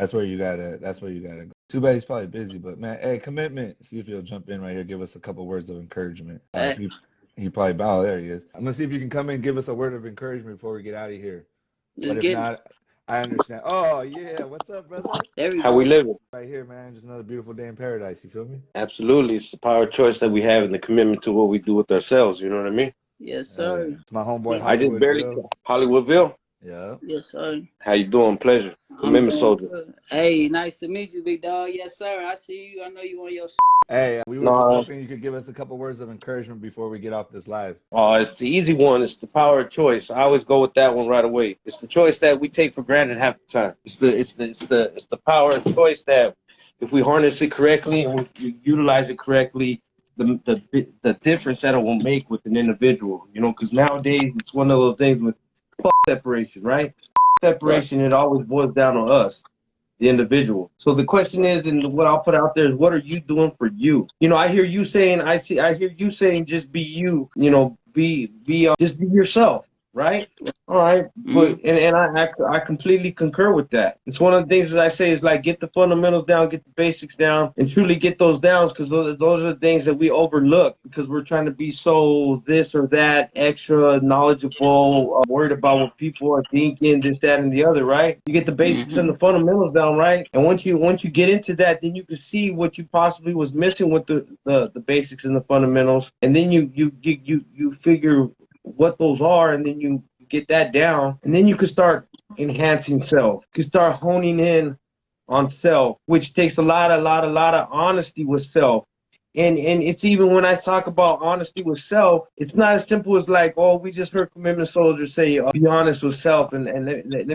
That's where you gotta go. Too bad he's probably busy, but man, hey, commitment. See if he'll jump in right here, give us a couple words of encouragement. He probably bow. There he is. I'm gonna see if you can come in and give us a word of encouragement before we get out of here. But Just if getting. not, I understand. Oh yeah, what's up, brother? There we How we go. living? Right here, man. Just another beautiful day in paradise. You feel me? Absolutely. It's the power of choice that we have and the commitment to what we do with ourselves. You know what I mean? Yes, Yeah. sir. It's my homeboy I just barely Hollywoodville. Hollywoodville. Yeah. Yes, sir. How you doing? Pleasure. I'm Commitment doing soldier. good. Hey, nice to meet you, big dog. Yes, sir. I see you. I know you on your. Hey, we were just No, hoping you could give us a couple words of encouragement before we get off this live. it's the easy one. It's the power of choice. I always go with that one right away. It's the choice that we take for granted half the time. It's the power of choice that if we harness it correctly and we utilize it correctly, the difference that it will make with an individual. You know, because nowadays it's one of those things with separation, right? Right. Separation. It always boils down on us, the individual. So the question is, and what I'll put out there is, what are you doing for you? You know, I hear you saying, I hear you saying, just be you. You know, just be yourself, right? All right, but Mm-hmm. I completely concur with that. It's one of the things that I say is like, get the fundamentals down, get the basics down, and truly get those downs, because those are the things that we overlook because we're trying to be so this or that, extra knowledgeable, worried about what people are thinking, this, that, and the other, right? You get the basics and Mm-hmm. the fundamentals down, right? And once you get into that, then you can see what you possibly was missing with the basics and the fundamentals, and then you figure what those are, and then you get that down, and then you can start enhancing self. You can start honing in on self, which takes a lot of honesty with self. And it's even when I talk about honesty with self, it's not as simple as like, oh, we just heard commitment soldiers say, be honest with self, and let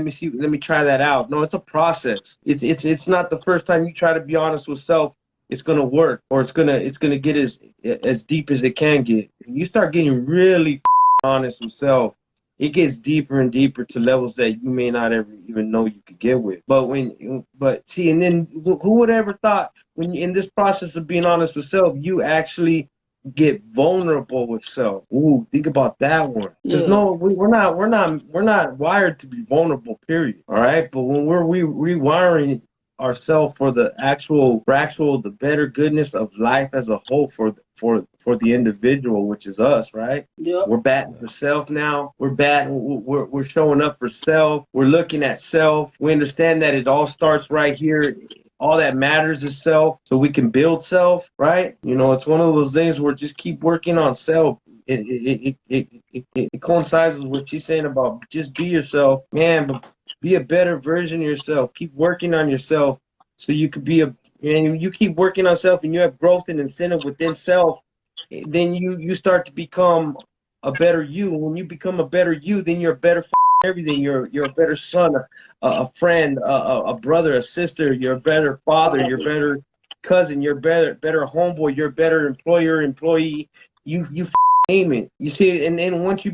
me try that out. No, it's a process. It's not the first time you try to be honest with self it's gonna work, or it's gonna get as deep as it can get. When you start getting really honest with self, it gets deeper and deeper to levels that you may not ever even know you could get with. But see, and then who would ever thought when in this process of being honest with self, you actually get vulnerable with self. Ooh, think about that one. Because Yeah. no, we're not wired to be vulnerable. Period. All right, but when we're rewiring ourselves for the better goodness of life as a whole for the individual, which is us, right? Yep. We're batting for self now. We're showing up for self. We're looking at self. We understand that it all starts right here. All that matters is self, so we can build self, right? You know, it's one of those things where just keep working on self. It coincides with what she's saying about just be yourself, man. But be a better version of yourself. Keep working on yourself so you could be and you keep working on self and you have growth and incentive within self, then you start to become a better you. When you become a better you, then you're a better everything. You're a better son, a friend, a brother, a sister. You're a better father. You're a better cousin. You're better homeboy. You're a better employer, employee. You name it. You see, and then once you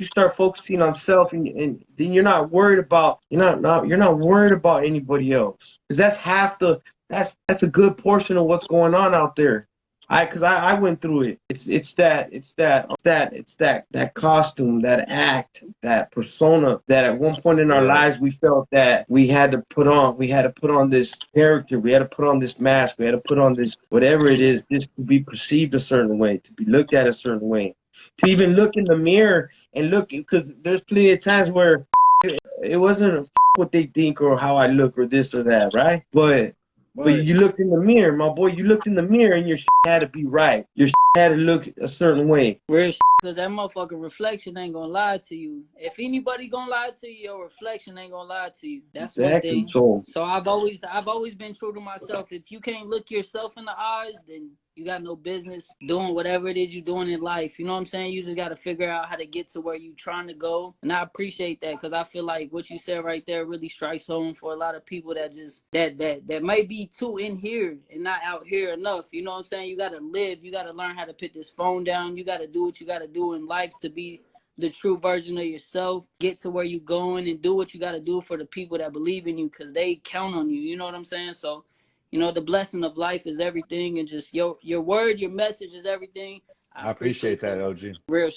start focusing on self, and then you're not worried about anybody else, because that's a good portion of what's going on out there. I went through it. It's that costume, that act, that persona that at one point in our Yeah. lives we felt that we had to put on. We had to put on this character. We had to put on this mask. We had to put on this whatever it is, just to be perceived a certain way, to be looked at a certain way, to even look in the mirror and look, because there's plenty of times where it wasn't what they think or how I look or this or that, right? But Right. you looked in the mirror, my boy. You looked in the mirror, and your had to be right. Your had to look a certain way. Real because that motherfucking reflection ain't gonna lie to you. If anybody gonna lie to you, your reflection ain't gonna lie to you. That's one Exactly. thing. So So I've always been true to myself. If you can't look yourself in the eyes, then you got no business doing whatever it is you're doing in life. You know what I'm saying? You just got to figure out how to get to where you're trying to go. And I appreciate that, because I feel like what you said right there really strikes home for a lot of people that just that may be too in here and not out here enough. You know what I'm saying? You got to live. You got to learn how to put this phone down. You got to do what you got to do in life to be the true version of yourself. Get to where you're going and do what you got to do for the people that believe in you, because they count on you. You know what I'm saying? So, you know, the blessing of life is everything, and just your word, your message is everything. I I appreciate appreciate that, that. OG. Real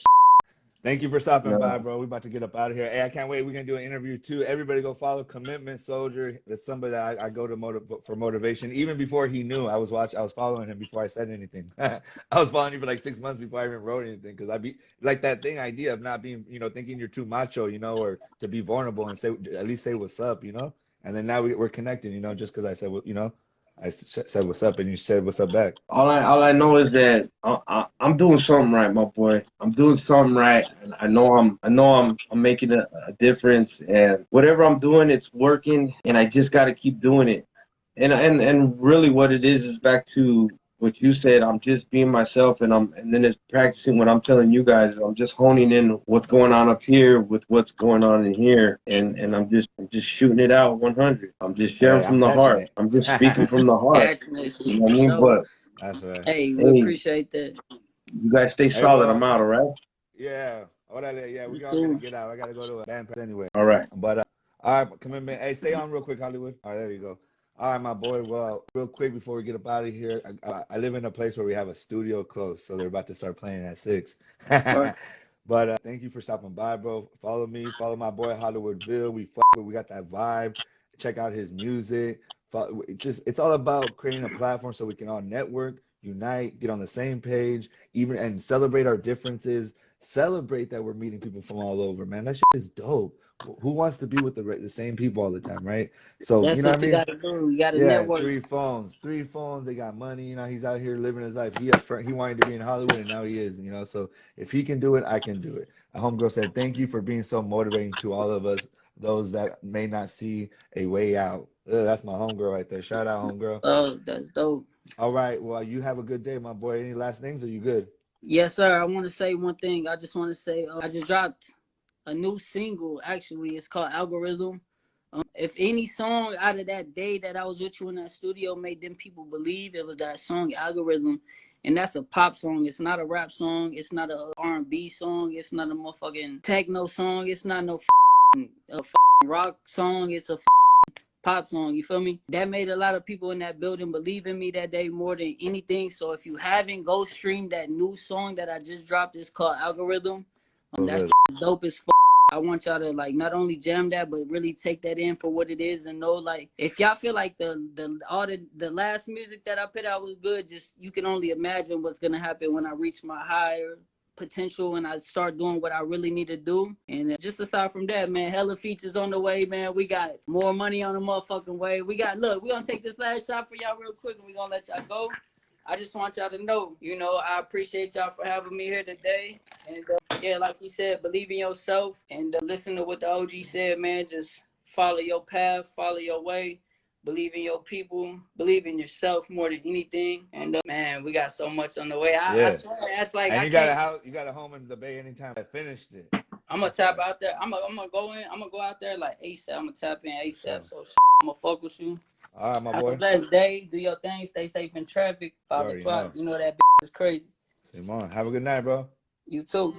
Thank you for stopping by, No. bro. We about to get up out of here. Hey, I can't wait. We're gonna do an interview too. Everybody go follow Commitment Soldier. That's somebody that I go to for motivation. Even before he knew, I was following him before I said anything. I was following him for like 6 months before I even wrote anything. Cause I be like that idea of not being, thinking you're too macho, or to be vulnerable and say at least say what's up, And then now we're connecting, just because I said I said what's up and you said what's up back. All I know is that I'm doing something right, my boy. I'm doing something right. And I'm making a difference. And whatever I'm doing, it's working. And I just got to keep doing it. And really, what it is back to what you said. I'm just being myself, and then it's practicing what I'm telling you guys. I'm just honing in what's going on up here with what's going on in here, and I'm just shooting it out 100. I'm just sharing Hey, I'm from the heart. passionate. I'm just speaking from the heart. Passionate You know what I for mean? sure. But That's right. Hey, we hey, appreciate that. you guys stay Hey, solid. I'm well, out, all right? yeah. Yeah, You we all gotta too. get out. I gotta go to a band practice anyway. All right. But all right, Commitment. Hey, stay on real quick, Hollywood. All right, there you go. All right, my boy. Well, real quick before we get up out of here, I live in a place where we have a studio close, so they're about to start playing at 6. Right. But thank you for stopping by, bro. Follow me, follow my boy Hollywood Vill. We got that vibe. Check out his music. It's all about creating a platform so we can all network, unite, get on the same page, even and celebrate our differences. Celebrate that we're meeting people from all over, man. That shit is dope. Who wants to be with the same people all the time, right? So, you That's know what what I you mean? gotta do. You gotta Yeah, network. three phones. They got money. He's out here living his life. He wanted to be in Hollywood, and now he is. So if he can do it, I can do it. A homegirl said, "Thank you for being so motivating to all of us, those that may not see a way out." That's my homegirl right there. Shout out, homegirl. Oh, that's dope. All right. Well, you have a good day, my boy. Any last things? Are you good? Yes, sir. I want to say one thing. I just want to say I just dropped a new single. Actually, it's called Algorithm. If any song out of that day that I was with you in that studio made them people believe, it was that song Algorithm. And that's a pop song. It's not a rap song. It's not a R&B song. It's not a motherfucking techno song. It's not no rock song. It's a pop song. You feel me? That made a lot of people in that building believe in me that day more than anything. So if you haven't, go stream that new song that I just dropped. It's called Algorithm. That's dope as fuck. I want y'all to like not only jam that, but really take that in for what it is and know like if y'all feel like the last music that I put out was good, just you can only imagine what's gonna happen when I reach my higher potential and I start doing what I really need to do. And just aside from that, man, hella features on the way, man. We got more money on the motherfucking way. We're gonna take this last shot for y'all real quick and we're gonna let y'all go. I just want y'all to know, I appreciate y'all for having me here today. And yeah, like you said, believe in yourself and listen to what the OG said, man. Just follow your path, follow your way, believe in your people, believe in yourself more than anything. And man, we got so much on the way. I Yeah. swear, that's like And I you got a can't. house. You got a home in the Bay anytime I finished it. I'm gonna tap out there. I'm gonna go in. I'm gonna go out there like ASAP. I'm gonna tap in ASAP. Sure. So I'm gonna focus you. All right, my Have a boy. blessed day. Do your thing. Stay safe in traffic. You 5 already o'clock. know. You know that is crazy. Simon, have a good night, bro. You too.